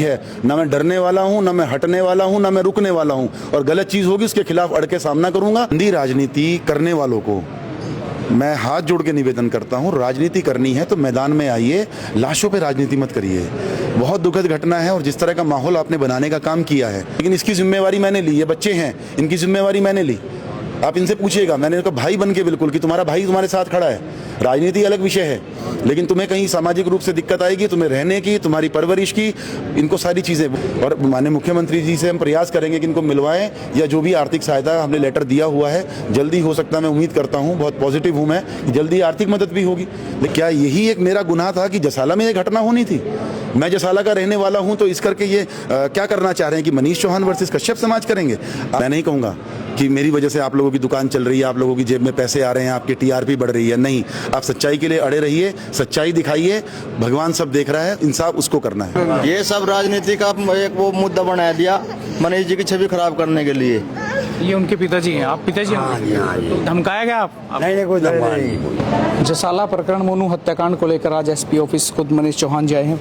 है ना मैं डरने वाला हूं, ना मैं हटने वाला हूं, ना मैं रुकने वाला हूं, और गलत चीज होगी उसके खिलाफ अड़ के सामना करूंगा। गंदी राजनीति करने वालों को मैं हाथ जोड़ के निवेदन करता हूं, राजनीति करनी है तो मैदान में आइए, लाशों पे राजनीति मत करिए। बहुत दुखद घटना है और जिस तरह का माहौल आपने बनाने का काम किया है, लेकिन इसकी जिम्मेवारी मैंने ली। ये बच्चे हैं, इनकी जिम्मेवारी मैंने ली। आप इनसे पूछिएगा, मैंने कहा भाई बन के बिल्कुल कि तुम्हारा भाई तुम्हारे साथ खड़ा है। राजनीति अलग विषय है, लेकिन तुम्हें कहीं सामाजिक रूप से दिक्कत आएगी, तुम्हें रहने की, तुम्हारी परवरिश की, इनको सारी चीज़ें। और माननीय मुख्यमंत्री जी से हम प्रयास करेंगे कि इनको मिलवाएं, या जो भी आर्थिक सहायता हमने लेटर दिया हुआ है जल्दी हो सकता है। मैं उम्मीद करता हूं, बहुत पॉजिटिव हूं मैं, कि जल्दी आर्थिक मदद भी होगी। लेकिन क्या यही एक मेरा गुनाह था कि जसाला में ये घटना होनी थी? मैं जसाला का रहने वाला हूं, तो इस करके ये क्या करना चाह रहे हैं कि मनीष चौहान वर्सेस कश्यप समाज करेंगे? मैं नहीं कहूँगा कि मेरी वजह से आप लोगों की दुकान चल रही है, आप लोगों की जेब में पैसे आ रहे हैं, आपकी टीआरपी बढ़ रही है। नहीं, आप सच्चाई के लिए अड़े रहिए, सच्चाई दिखाइए। भगवान सब देख रहा है, इंसाफ उसको करना है। ये सब राजनीति का एक वो मुद्दा बना दिया मनीष जी की छवि खराब करने के लिए। ये उनके पिताजी हैं। आप पिताजी हैं? धमकाया गया आप? नहीं, कोई धमकाया नहीं। जसाला प्रकरण मोनू हत्याकांड को लेकर आज एसपी ऑफिस खुद मनीष चौहान जी आए हैं।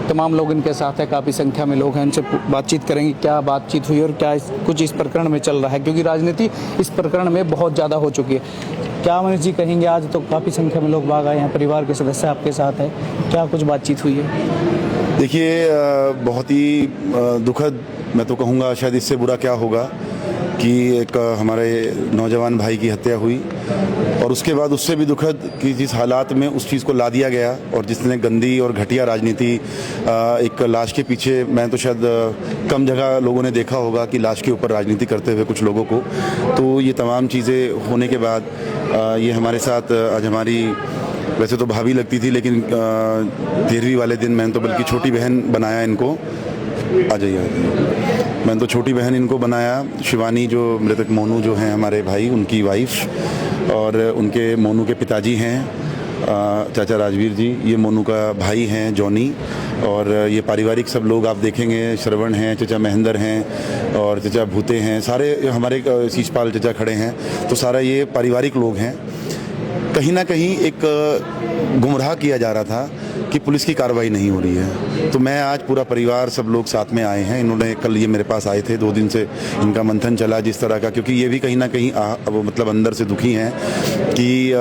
तमाम लोग इनके साथ है, काफ़ी संख्या में लोग हैं। इनसे बातचीत करेंगे, क्या बातचीत हुई और क्या कुछ इस प्रकरण में चल रहा है, क्योंकि राजनीति इस प्रकरण में बहुत ज़्यादा हो चुकी है। क्या मनीष जी कहेंगे? आज तो काफ़ी संख्या में लोग बाग आए हैं, परिवार के सदस्य आपके साथ है, क्या कुछ बातचीत हुई है? देखिए, बहुत ही दुखद, मैं तो कहूँगा शायद इससे बुरा क्या होगा कि एक हमारे नौजवान भाई की हत्या हुई, और उसके बाद उससे भी दुखद कि जिस हालात में उस चीज़ को ला दिया गया, और जिसने गंदी और घटिया राजनीति एक लाश के पीछे, मैं तो शायद कम जगह लोगों ने देखा होगा कि लाश के ऊपर राजनीति करते हुए कुछ लोगों को। तो ये तमाम चीज़ें होने के बाद ये हमारे साथ आज हमारी, वैसे तो भाभी लगती थी, लेकिन 13वीं वाले दिन मैंने तो बल्कि छोटी बहन बनाया इनको। आ जाइए। मैंने तो छोटी बहन इनको बनाया, शिवानी, जो मृतक मोनू जो हैं हमारे भाई, उनकी वाइफ, और उनके मोनू के पिताजी हैं चाचा राजवीर जी, ये मोनू का भाई हैं जॉनी, और ये पारिवारिक सब लोग आप देखेंगे, श्रवण हैं, चाचा महेंद्र हैं, और चाचा भूते हैं, सारे हमारे शीशपाल चाचा खड़े हैं। तो सारा ये पारिवारिक लोग हैं। कहीं ना कहीं एक गुमराह किया जा रहा था कि पुलिस की कार्रवाई नहीं हो रही है। तो मैं आज पूरा परिवार, सब लोग साथ में आए हैं। इन्होंने कल ये मेरे पास आए थे, 2 दिन से इनका मंथन चला जिस तरह का, क्योंकि ये भी कहीं ना कहीं मतलब अंदर से दुखी हैं कि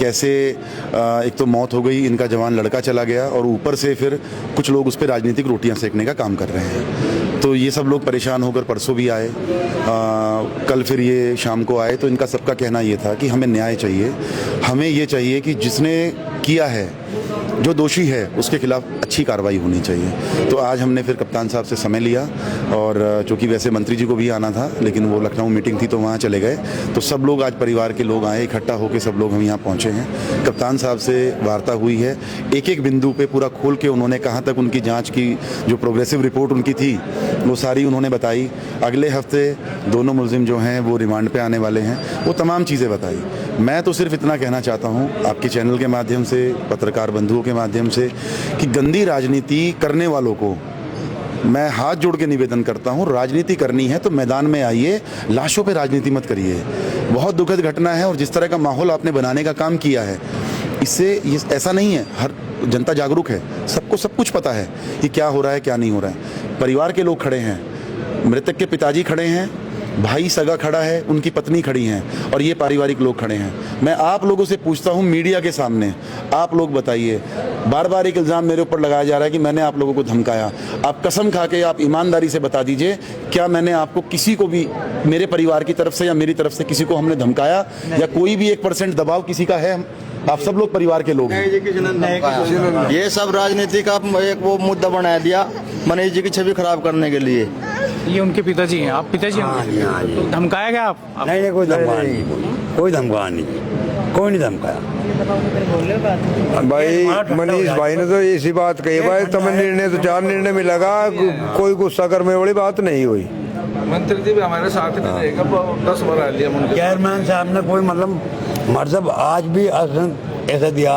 कैसे एक तो मौत हो गई, इनका जवान लड़का चला गया, और ऊपर से फिर कुछ लोग उस पर राजनीतिक रोटियां सेकने का काम कर रहे हैं। तो ये सब लोग परेशान होकर परसों भी आए, कल फिर ये शाम को आए। तो इनका सबका कहना ये था कि हमें न्याय चाहिए, हमें ये चाहिए कि जिसने किया है, जो दोषी है, उसके खिलाफ अच्छी कार्रवाई होनी चाहिए। तो आज हमने फिर कप्तान साहब से समय लिया, और चूँकि वैसे मंत्री जी को भी आना था, लेकिन वो लखनऊ मीटिंग थी तो वहाँ चले गए। तो सब लोग आज परिवार के लोग आए, इकट्ठा होकर सब लोग हम यहाँ पहुँचे हैं। कप्तान साहब से वार्ता हुई है, एक एक बिंदु पे पूरा खोल के उन्होंने कहाँ तक उनकी जाँच की, जो प्रोग्रेसिव रिपोर्ट उनकी थी वो सारी उन्होंने बताई। अगले हफ्ते दोनों मुलजिम जो हैं वो रिमांड पे आने वाले हैं, वो तमाम चीज़ें बताई। मैं तो सिर्फ इतना कहना चाहता हूँ आपके चैनल के माध्यम से, पत्रकार बंधुओं के माध्यम से, कि गंदी राजनीति करने वालों को मैं हाथ जोड़ के निवेदन करता हूँ, राजनीति करनी है तो मैदान में आइए, लाशों पे राजनीति मत करिए। बहुत दुखद घटना है और जिस तरह का माहौल आपने बनाने का काम किया है, इससे ये ऐसा नहीं है, हर जनता जागरूक है, सबको सब कुछ पता है कि क्या हो रहा है क्या नहीं हो रहा है। परिवार के लोग खड़े हैं, मृतक के पिताजी खड़े हैं, भाई सगा खड़ा है, उनकी पत्नी खड़ी हैं, और ये पारिवारिक लोग खड़े हैं। मैं आप लोगों से पूछता हूँ मीडिया के सामने, आप लोग बताइए, बार बार एक इल्ज़ाम मेरे ऊपर लगाया जा रहा है कि मैंने आप लोगों को धमकाया। आप कसम खा के, आप ईमानदारी से बता दीजिए, क्या मैंने आपको किसी को भी, मेरे परिवार की तरफ से या मेरी तरफ से किसी को हमने धमकाया, या कोई भी 1% दबाव किसी का है? आप सब लोग परिवार के लोग हैं। ये सब राजनीति का एक वो मुद्दा बना दिया मनीष जी की छवि खराब करने के लिए। ये उनके पिताजी हैं। आप पिताजी हैं? धमकाया गया आप? नहीं, कोई धमकाया नहीं, कोई धमकाया नहीं, कोई नहीं धमकाया। भाई मनीष भाई ने तो इसी बात कही, भाई तुम्हें निर्णय तो 4 निर्णय में लगा, कोई गुस्सा करने वाली बात नहीं हुई। मंत्री जी भी हमारे साथ ही रहेगा, 10 बार आ लिया। चेयरमैन साहब ने कोई मतलब आज भी ऐसा दिया,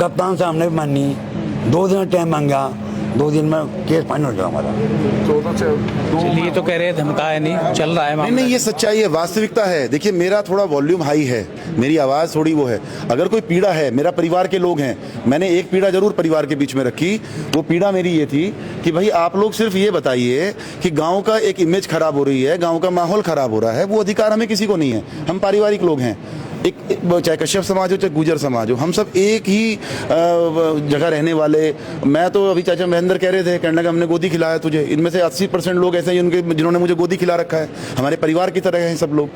कप्तान साहब ने मानी, 2 दिन टाइम मांगा, 2 दिन में केस फाइनल हो जाएगा हमारा। 14 से 2 चलिए तो कह रहे हैं धमकाया नहीं, चल रहा है नहीं मामला। नहीं, ये सच्चाई है, वास्तविकता है। देखिए मेरा थोड़ा वॉल्यूम हाई है, मेरी आवाज़ थोड़ी वो है। अगर कोई पीड़ा है, मेरा परिवार के लोग हैं, मैंने एक पीड़ा जरूर परिवार के बीच में रखी। वो पीड़ा मेरी ये थी कि भाई आप लोग सिर्फ ये बताइए कि गांव का एक इमेज खराब हो रही है, गांव का माहौल खराब हो रहा है, वो अधिकार हमें किसी को नहीं है। हम पारिवारिक लोग हैं, चाहे कश्यप समाज हो चाहे गुजर समाज हो, हम सब एक ही जगह रहने वाले। मैं तो अभी चाचा महेंद्र कह रहे थे, कहने लगा हमने गोदी खिलाया तुझे। इनमें से 80% लोग ऐसे हैं जिन्होंने मुझे गोदी खिला रखा है, हमारे परिवार की तरह हैं सब लोग।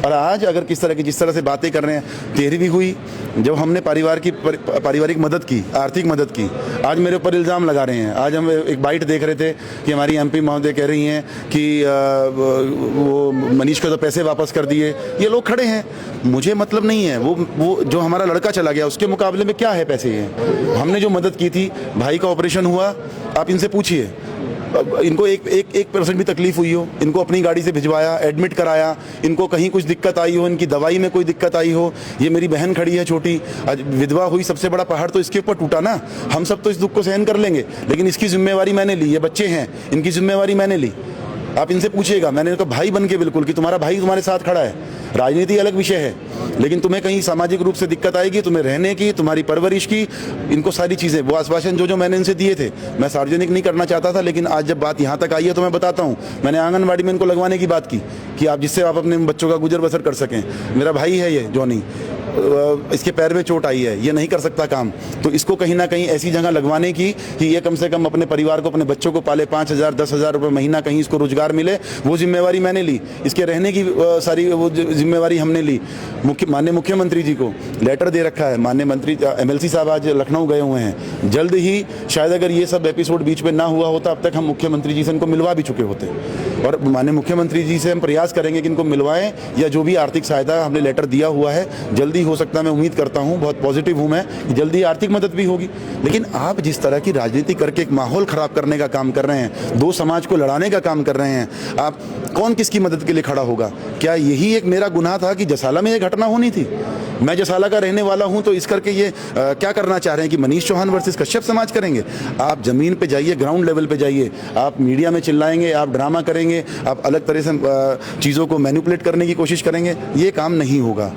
और आज अगर जिस तरह से बातें कर रहे हैं, 13वीं हुई जब हमने पारिवारिक मदद की, आर्थिक मदद की, आज मेरे ऊपर इल्ज़ाम लगा रहे हैं। आज हम एक बाइट देख रहे थे कि हमारी MP महोदय कह रही हैं कि वो मनीष को तो पैसे वापस कर दिए। ये लोग खड़े हैं, मुझे मतलब नहीं है वो जो हमारा लड़का चला गया उसके मुकाबले में क्या है पैसे। ये हमने जो मदद की थी, भाई का ऑपरेशन हुआ, आप इनसे पूछिए, इनको एक % भी तकलीफ हुई हो, इनको अपनी गाड़ी से भिजवाया, एडमिट कराया, इनको कहीं कुछ दिक्कत आई हो, इनकी दवाई में कोई दिक्कत आई हो। ये मेरी बहन खड़ी है छोटी, आज विधवा हुई, सबसे बड़ा पहाड़ तो इसके ऊपर टूटा ना। हम सब तो इस दुख को सहन कर लेंगे, लेकिन इसकी जिम्मेवारी मैंने ली। ये बच्चे हैं, इनकी जिम्मेवारी मैंने ली। आप इनसे पूछिएगा, मैंने इनको भाई बन के बिल्कुल कि तुम्हारा भाई तुम्हारे साथ खड़ा है। राजनीति अलग विषय है, लेकिन तुम्हें कहीं सामाजिक रूप से दिक्कत आएगी, तुम्हें रहने की, तुम्हारी परवरिश की, इनको सारी चीज़ें, वो आश्वासन जो मैंने इनसे दिए थे, मैं सार्वजनिक नहीं करना चाहता था, लेकिन आज जब बात यहाँ तक आई है तो मैं बताता हूँ। मैंने आंगनबाड़ी में इनको लगवाने की बात की कि आप जिससे आप अपने बच्चों का गुजर बसर कर सकें। मेरा भाई है ये जॉनी, इसके पैर में चोट आई है, ये नहीं कर सकता काम, तो इसको कहीं ना कहीं ऐसी जगह लगवाने की कि ये कम से कम अपने परिवार को, अपने बच्चों को पाले, 5,000 10,000 रुपये महीना कहीं इसको रोजगार मिले, वो जिम्मेवारी मैंने ली। इसके रहने की सारी वो जिम्मेवारी हमने ली। माननीय मुख्यमंत्री जी को लेटर दे रखा है, माननीय मंत्री MLC साहब आज लखनऊ गए हुए हैं। जल्द ही शायद अगर ये सब एपिसोड बीच में ना हुआ होता, अब तक हम मुख्यमंत्री जी से इनको मिलवा भी चुके होते। और माननीय मुख्यमंत्री जी से हम प्रयास करेंगे कि इनको मिलवाएं, या जो भी आर्थिक सहायता हमने लेटर दिया हुआ है जल्दी हो सकता है। मैं उम्मीद करता हूं, बहुत पॉजिटिव हूं मैं, कि जल्दी आर्थिक मदद भी होगी। लेकिन आप जिस तरह की राजनीति करके एक माहौल खराब करने का काम कर रहे हैं, दो समाज को लड़ाने का काम कर रहे हैं, आप कौन किसकी मदद के लिए खड़ा होगा? क्या यही एक मेरा गुनाह था कि जसाला में ये घटना होनी थी? मैं जसाला का रहने वाला हूं, तो इस करके ये क्या करना चाह रहे हैं कि मनीष चौहान वर्सेस कश्यप समाज करेंगे? आप जमीन पे जाइए, ग्राउंड लेवल पे जाइए, आप मीडिया में चिल्लाएंगे, आप ड्रामा करेंगे, आप अलग तरह से चीज़ों को मैनिपुलेट करने की कोशिश करेंगे, ये काम नहीं होगा।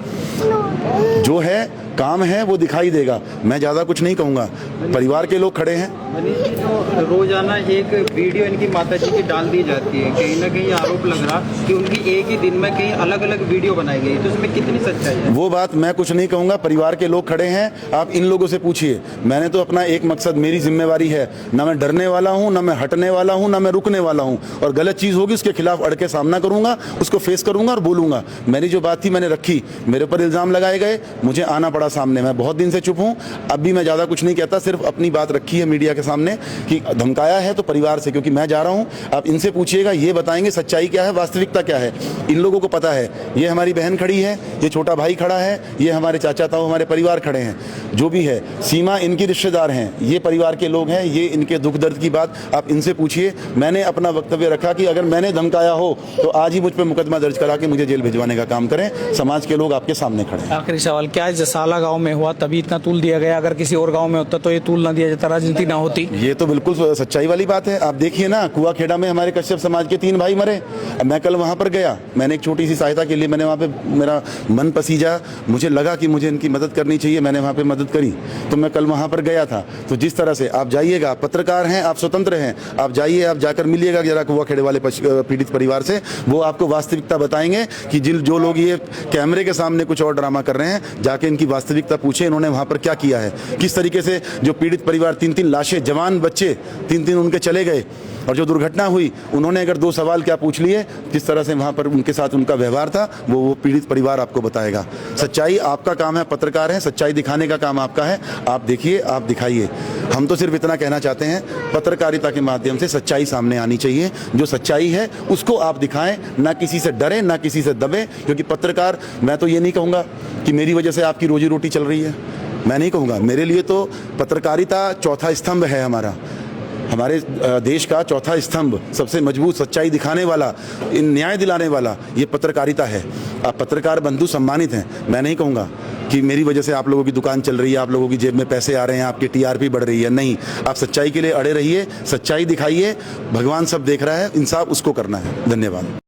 जो है काम है वो दिखाई देगा। मैं ज़्यादा कुछ नहीं कहूँगा, परिवार के लोग खड़े हैं। मनीष जी, जो रोजाना एक वीडियो इनकी माताजी की डाल दी जाती है, कहीं ना कहीं आरोप लग रहा कि उनकी एक ही दिन में कहीं अलग अलग वीडियो बनाई गई, तो उसमें कितनी सच्चाई है? वो बात मैं कुछ नहीं कहूँगा, परिवार के लोग खड़े हैं, आप इन लोगों से पूछिए। मैंने तो अपना एक मकसद, मेरी जिम्मेवारी है, ना मैं डरने वाला हूँ, ना मैं हटने वाला हूँ, ना मैं रुकने वाला हूँ। और गलत चीज़ होगी उसके खिलाफ अड़ के सामना करूँगा, उसको फेस करूँगा और बोलूँगा। मेरी जो बात थी मैंने रखी, मेरे ऊपर इल्ज़ाम लगाए गए, मुझे आना पड़ा सामने। मैं बहुत दिन से चुप हूँ, अब भी मैं ज़्यादा कुछ नहीं कहता, सिर्फ अपनी बात रखी है मीडिया के सामने कि धमकाया है तो परिवार से, क्योंकि मैं जा रहा हूँ। आप इनसे पूछिएगा, ये बताएंगे सच्चाई क्या है, वास्तविकता क्या है। इन लोगों को पता है, ये हमारी बहन खड़ी है, ये छोटा भाई खड़ा है, ये हमारे चाचा ताऊ, हमारे परिवार खड़े हैं। जो भी है, सीमा इनकी रिश्तेदार हैं, ये परिवार के लोग हैं, ये इनके दुख दर्द की बात आप इनसे पूछिए। मैंने अपना वक्तव्य रखा कि अगर मैंने धमकाया हो तो आज ही मुझ पर मुकदमा दर्ज करा के मुझे जेल भिजवाने का काम करें। समाज के लोग आपके सामने खड़े हैं। आखिरी सवाल, क्या जसाला गांव में हुआ तभी इतना तूल दिया गया? अगर किसी और गांव में होता तो ये तूल ना दिया जाता, राजनीति ना होती? ये तो बिल्कुल सच्चाई वाली बात है। आप देखिए ना, कुआखेड़ा में हमारे कश्यप समाज के 3 भाई मरे। मैं कल वहाँ पर गया, मैंने एक छोटी सी सहायता के लिए, मैंने वहाँ पे मेरा मन पसीजा, मुझे लगा कि मुझे इनकी मदद करनी चाहिए, मैंने वहाँ पे मदद करी। तो मैं कल वहाँ पर गया था। तो जिस तरह से आप जाइएगा, पत्रकार हैं, आप स्वतंत्र हैं, आप जाइए, आप जाकर मिलिएगा जरा कुआखेड़े वाले पीड़ित परिवार से, वो आपको वास्तविकता बताएंगे कि जो लोग ये कैमरे के सामने कुछ और ड्रामा कर रहे हैं, जाके इनकी वास्तविकता पूछे, इन्होंने वहाँ पर क्या किया है, किस तरीके से जो पीड़ित परिवार 3-3 लाशें, जवान बच्चे 3-3 उनके चले गए, और जो दुर्घटना हुई, उन्होंने अगर 2 सवाल क्या पूछ लिए, किस तरह से वहाँ पर उनके साथ उनका व्यवहार था, वो पीड़ित परिवार आपको बताएगा। सच्चाई आपका काम है, पत्रकार है, सच्चाई दिखाने का काम आपका है। आप देखिए, आप दिखाइए। हम तो सिर्फ इतना कहना चाहते हैं, पत्रकारिता के माध्यम से सच्चाई सामने आनी चाहिए। जो सच्चाई है उसको आप दिखाएं, ना किसी से डरें, ना किसी से दबें। क्योंकि पत्रकार, मैं तो ये नहीं कहूँगा कि मेरी वजह से आपकी रोजी रोटी चल रही है, मैं नहीं कहूँगा। मेरे लिए तो पत्रकारिता चौथा स्तंभ है हमारा। हमारे देश का चौथा स्तंभ, सबसे मजबूत, सच्चाई दिखाने वाला, न्याय दिलाने वाला ये पत्रकारिता है। आप पत्रकार बंधु सम्मानित हैं। मैं नहीं कहूँगा कि मेरी वजह से आप लोगों की दुकान चल रही है, आप लोगों की जेब में पैसे आ रहे हैं, आपकी टीआरपी बढ़ रही है। नहीं, आप सच्चाई के लिए अड़े रहिए, सच्चाई दिखाइए। भगवान सब देख रहा है, इंसाफ उसको करना है। धन्यवाद।